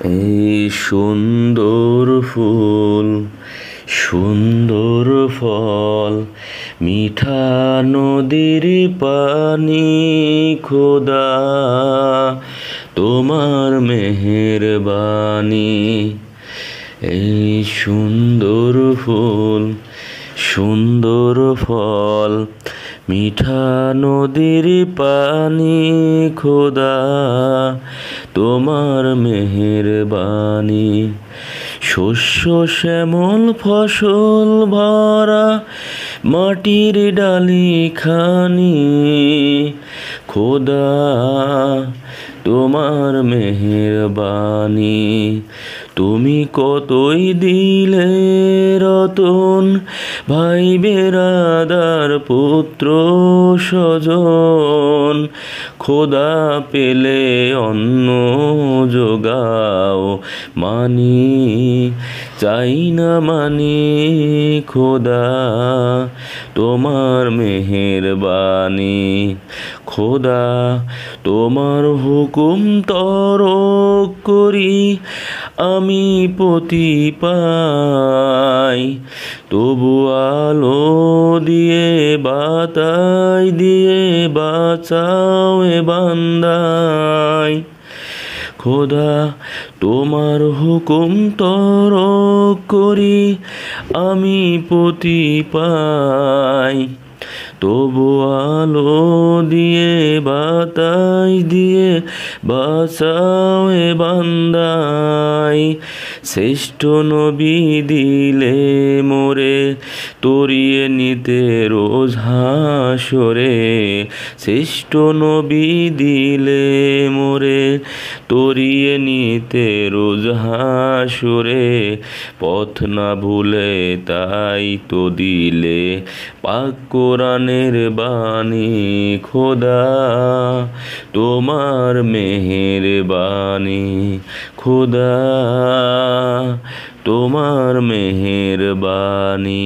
এই সুন্দর ফুল, সুন্দর ফল, মিঠা নদীর পানি, খোদা তোমার মেহেরবানি। এই সুন্দর ফুল, সুন্দর ফল, মিঠা নদীর পানি, খোদা তোমার মেহেরবানি। শস্য শ্যামল ফসল ভরা মাটির ডালি খানি, খোদা তোমার মেহেরবানি। তুমি কতই দিলে রতন, ভাই বেরাদার পুত্র স্বজন, খোদা পেলে অন্ন যোগাও মানি, চাই না মানি, খোদা তোমার মেহেরবানি। খোদা তোমার হুকুম তরক করি আমি পতি পাই, তবু আলো দিয়ে বাতাই দিয়ে বাঁচাও এ বান্দাই। খোদা তোমার হুকুম তরক করি আমি পতি পাই, তবু আলো দিয়ে বাতাস দিয়ে বাঁচাও এ বান্দাই। শ্রেষ্ঠ নবী দিলে মোরে তরিয়ে নিতে রোজ হাসরে, শ্রেষ্ঠ নবী দিলে মোরে তরিয়ে নিতে রোজ হাসরে। পথ না ভুলে তাই তো দিলে পাক কোরআনের বাণী, খোদা তোমার মেহেরবানি, খোদা তোমার মেহেরবানি।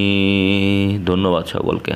ধন্যবাদ সকলকে।